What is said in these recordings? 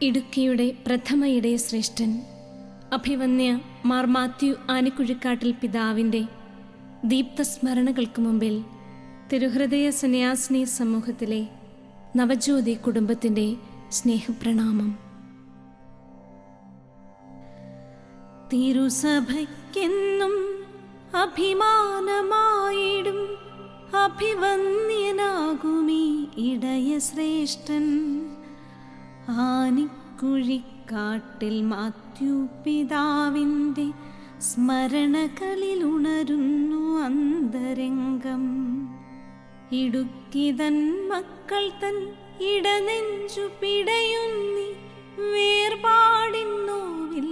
ഇടുക്കിയുടെ പ്രഥമ ഇടയശ്രേഷ്ഠൻ അഭിവന്യ മാർ മാത്യു ആനിക്കുഴിക്കാട്ടിൽ പിതാവിൻ്റെ ദീപ്തസ്മരണകൾക്ക് മുമ്പിൽ തിരുഹൃദയ സന്യാസിനി സമൂഹത്തിലെ നവജ്യോതി കുടുംബത്തിൻ്റെ സ്നേഹപ്രണാമം. തിരുസഭയ്ക്കെന്നും അഭിമാനമായിടും അഭിവന്യനാകുമീ ഇടയശ്രേഷ്ഠൻ ആനിക്കുഴിക്കാട്ടിൽ മാത്യു പിതാവിൻ്റെ സ്മരണകളിലുണരുന്നു അന്തരംഗം. ഇടുക്കിതൻ മക്കൾ തൻ ഇടനെഞ്ചു പിടയുന്നി വേർപാടിന്നോവിൽ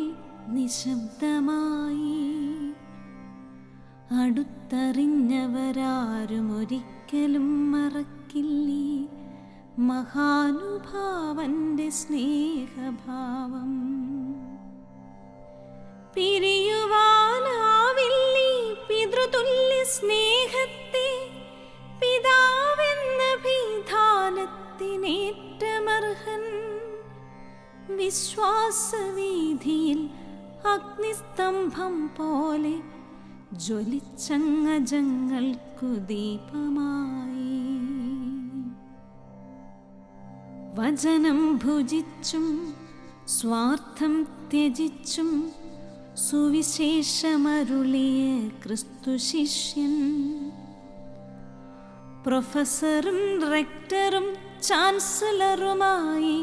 നിശബ്ദമായി. അടുത്തറിഞ്ഞവരാരും ഒരിക്കലും മറക്കില്ലീ മഹാനുഭാവന്റെ സ്നേഹഭാവം. പിരിയുവാനാവില്ലീ പിതൃതുല്യ സ്നേഹത്തെ, പിതാവെന്ന വിധാനത്തിനേറ്റമർഹൻ. വിശ്വാസവീഥിയിൽ അഗ്നിസ്തംഭം പോലെ ജ്വലിച്ചങ്ങജങ്ങൾക്കു ദീപമായി. വചനം ഭുജിച്ചും സ്വാർത്ഥം ത്യജിച്ചും സുവിശേഷമരുളിയ ക്രിസ്തു ശിഷ്യൻ. പ്രൊഫസറും റെക്ടറും ചാൻസലറുമായി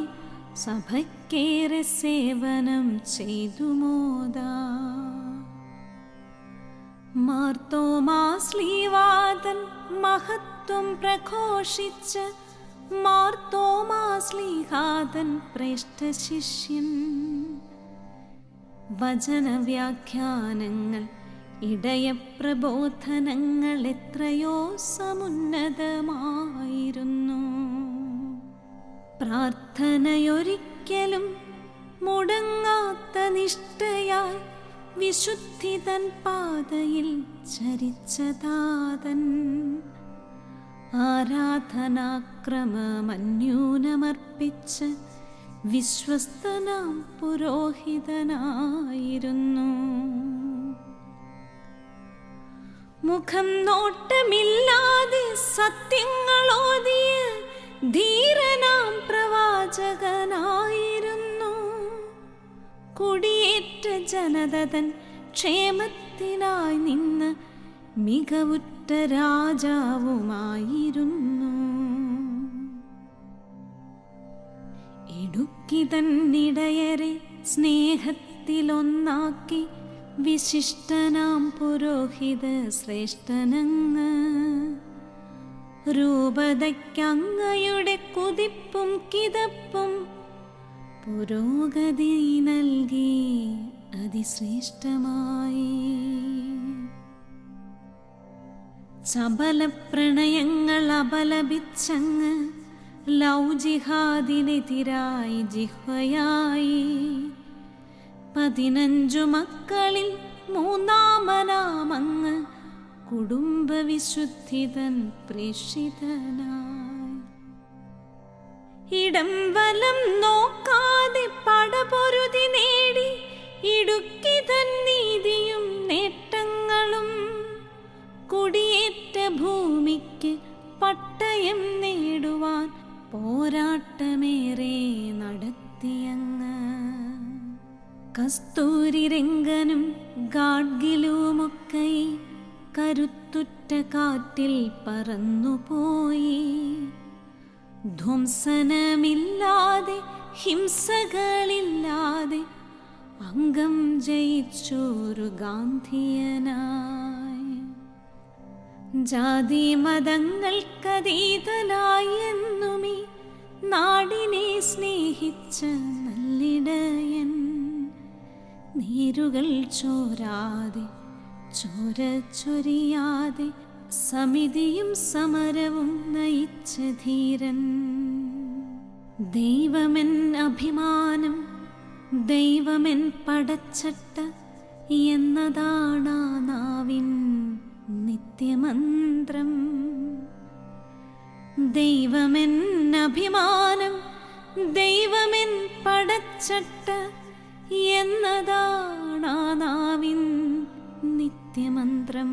സഭയ്ക്കേറെ സേവനം ചെയ്തു മോദാ. മാർത്തോമാ ശ്ലീവാതൻ മഹത്വം പ്രഘോഷിച്ച മാർത്തോമാ ശ്ലീഹാതൻ ശ്രേഷ്ഠ ശിഷ്യൻ. വചനവ്യാഖ്യാനങ്ങൾ ഇടയപ്രബോധനങ്ങൾ എത്രയോ സമുന്നതമായിരുന്നു. പ്രാർത്ഥനയൊരിക്കലും മുടങ്ങാത്ത നിഷ്ഠയായി വിശുദ്ധി തൻ പാതയിൽ ചരിച്ചതാതൻ. ആരാധനാക്രമമന്യൂനമർപ്പിച്ച് വിശ്വസ്തനാം പുരോഹിതനായിരുന്നു. മുഖം നോട്ടമില്ലാതെ സത്യങ്ങളോതിയ ധീരനാം പ്രവാചകനായിരുന്നു. കുടിയേറ്റ ജനതൻ ക്ഷേമത്തിനായി നിന്ന് മികവുറ്റ രാജാവുമായിരുന്നു. ഇടുക്കിതന്നിടയരെ സ്നേഹത്തിലൊന്നാക്കി വിശിഷ്ടനാം പുരോഹിത ശ്രേഷ്ഠനങ്ങ്. രൂപതയ്ക്കങ്ങയുടെ കുതിപ്പും കിതപ്പും പുരോഗതി നൽകി അതിശ്രേഷ്ഠമായി. ചപലപ്രണയങ്ങൾ അപലപിച്ചങ്ങ് ലൗജിഹാദിനെതിരായി ജിഹ്വയായി. 15 മക്കളിൽ മൂന്നാമനാമങ്ങ് കുടുംബവിശുദ്ധിതൻ പ്രേക്ഷിതനായി. ഇടം വലം നോക്കാതെ പടപൊരുതി നേടി ഇടുക്കിതൻ നീതിയും നേട്ടങ്ങളും. കുടിയേറ്റ ഭൂമിക്ക് പട്ടയം നേടുവാൻ പോരാട്ടമേറെ നടത്തിയങ്ങ്. കസ്തൂരിരംഗനും ഗാഡ്ഗിലുമൊക്കെ കരുത്തുറ്റ കാറ്റിൽ പറന്നുപോയി. ധ്വംസനമില്ലാതെ ഹിംസകളില്ലാതെ അംഗം ജയിച്ചൊരു ഗാന്ധിയനായി. ജാതി മതങ്ങൾക്കതീതനായി എന്നുമീ നാടിനെ സ്നേഹിച്ച നല്ലിടയൻ. നീരുകൾ ചോരാതെ ചോര ചൊരിയാതെ സമിതിയും സമരവും നയിച്ച ധീരൻ. ദൈവമെൻ അഭിമാനം, ദൈവമെൻ പടച്ചട്ട എന്നതാണാ നാവിൻ നിത്യമന്ത്രം. ദൈവമെൻ അഭിമാനം, ദൈവമെൻ പടച്ചട്ട പടച്ചട്ട എന്നതാണാ നാവിൻ നിത്യമന്ത്രം.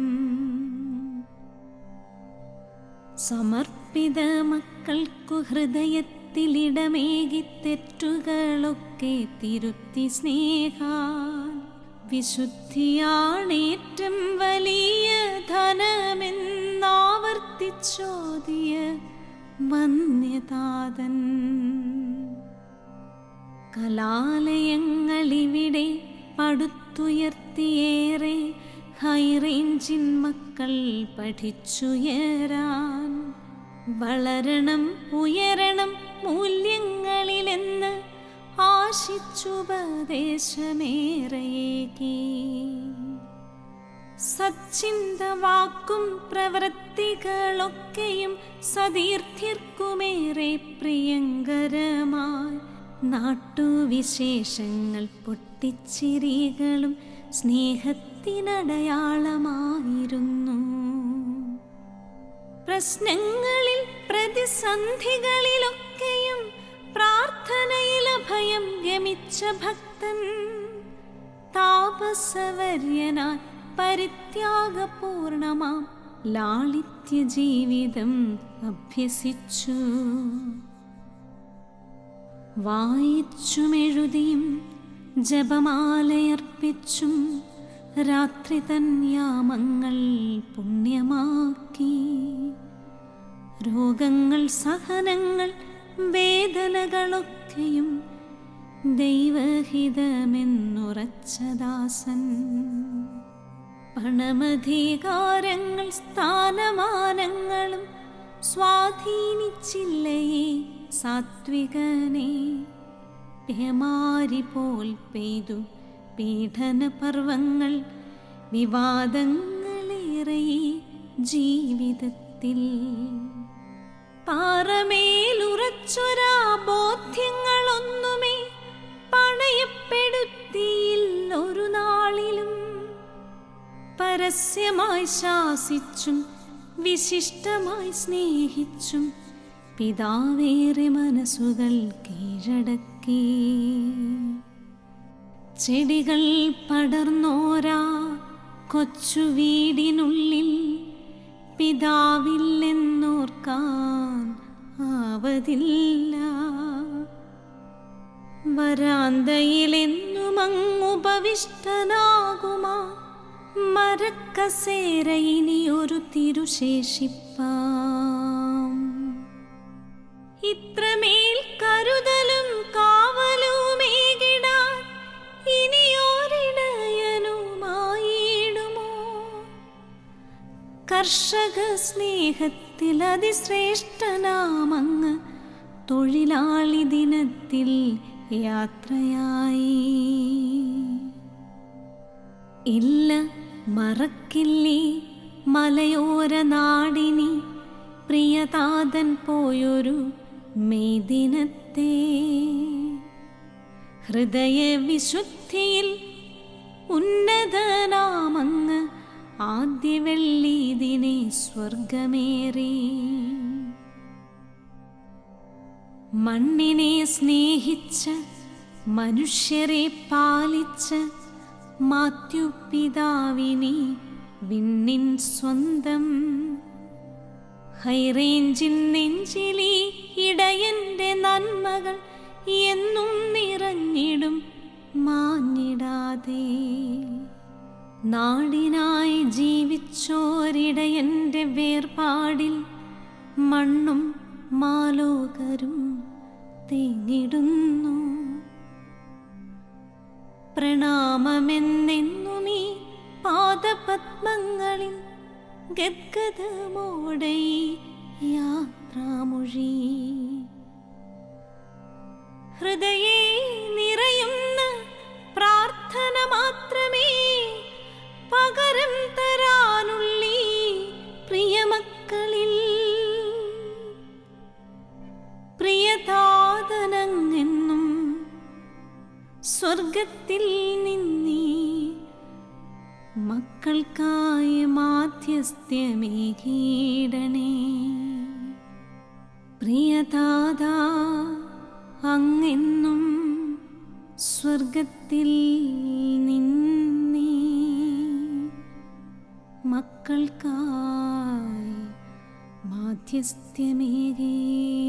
സമർപ്പിത മക്കൾക്കു ഹൃദയത്തിലിടമേകി തെറ്റുകളൊക്കെ തിരുത്തി സ്നേഹാൻ വിശുദ്ധിയാണേറ്റം വലിയ ധനമെന്നാവർത്തിച്ചോദിയ വന്യതാതൻ. കലാലയങ്ങളിവിടെ പടുത്തുയർത്തിയേറെ ഹൈറേഞ്ചിൻ മക്കൾ പഠിച്ചുയരാൻ. വളരണം ഉയരണം മൂല്യങ്ങളിലെന്ന് ആശിച്ചുപദേശമേറയേകി. സച്ചിന്ത വാക്കും പ്രവൃത്തികളൊക്കെയും സതീർത്ഥ്യർക്കുമേറെ പ്രിയങ്കരമായി. നാട്ടുവിശേഷങ്ങൾ പൊട്ടിച്ചിരികളും സ്നേഹത്തിനടയാളമായിരുന്നു. പ്രശ്നങ്ങളിൽ പ്രതിസന്ധികളിലൊക്കെയും പ്രാർത്ഥനയിൽ അഭയം ഗമിച്ച ഭക്തൻ താപസവര്യനായി പരിത്യാഗപൂർണമാം ലാളിത്യ ജീവിതം അഭ്യസിച്ചു. വായിച്ചുമെഴുതിയും ജപമാലയർപ്പിച്ചും രാത്രി തൻ യാമങ്ങൾ പുണ്യമാക്കി. രോഗങ്ങൾ സഹനങ്ങൾ വേദനകളൊക്കെയും ദൈവഹിതമെന്നുറച്ച ദാസൻ. പണമധികാരങ്ങൾ സ്ഥാനമാനങ്ങളും സ്വാധീനിച്ചില്ലയേ സാത്വികനെ. പേമാരി പോൽ പെയ്തു പീഡന പർവങ്ങൾ വിവാദങ്ങളേറെ ജീവിതത്തിൽ. പാറമേലുറച്ചൊരാ ബോധ്യങ്ങളൊന്നുമേ പണയപ്പെടുത്തിയില്ലൊരു നാളിലും. പരസ്യമായി ശാസിച്ചും വിശിഷ്ടമായി സ്നേഹിച്ചും പിതാവേറെ മനസ്സുകൾ കീഴടക്കി. ചെടികൾ പടർന്നോരാ കൊച്ചു വീടിനുള്ളിൽ പിതാവില്ലെന്നോർക്കാൻ ആവതില്ല. വരാന്തയിലെന്നും അങ്ങുപവിഷ്ടനാകുമാ മരക്കസേര ഇനിയൊരു തിരുശേഷിപ്പാം. ഇത്രമേൽ കരുതലും കാവലുമേകിടാൻ ഇനിയോരിടയനുമായിടുമോ? കർഷക സ്നേഹത്തിൽ അതിശ്രേഷ്ഠനാമങ്ങ് തൊഴിലാളി ദിനത്തിൽ യാത്രയായി. ഇല്ല മറക്കില്ലേ മലയോര നാടിനി പ്രിയതാതൻ പോയൊരു മെയ് ദിനത്തെ. ഹൃദയവിശുദ്ധിയിൽ ഉന്നതനാമങ്ങ് ആദ്യ വെള്ളി ദിനെ സ്വർഗമേറി. മണ്ണിനെ സ്നേഹിച്ച മനുഷ്യരെ പാലിച്ച മാത്യു പിതാവിനി വിണ്ണിൻ സ്വന്തം. ഹൈറേഞ്ചിൻ നെഞ്ചിലി ഇടയന്റെ നന്മകൾ എന്നും നിറഞ്ഞിടും മാഞ്ഞിടാതെ. നാടിനായി ജീവിച്ചോരിടയന്റെ വേർപാടിൽ മണ്ണും മാലോകരും തേങ്ങിടുന്നു. പ്രണാമമെന്നെന്നുമീ പാദപത്മങ്ങളിൽ ഗദ്ഗദമോടെ യാത്രാമൊഴി. ഹൃദയേ നിറയുന്ന പ്രാർത്ഥന മാത്രമേ പകരം തരാനുള്ളീ പ്രിയമക്കളിൽ. പ്രിയതാതനങ്ങെന്നും സ്വർഗത്തിൽ നിന്നീ മക്കൾക്കായി മാധ്യസ്ഥ്യമേകീടണേ. പ്രിയതാതാ അങ്ങെന്നും സ്വർഗത്തിൽ നിന്നീ മക്കൾക്കായി മാധ്യസ്ഥ്യമേകേണമേ.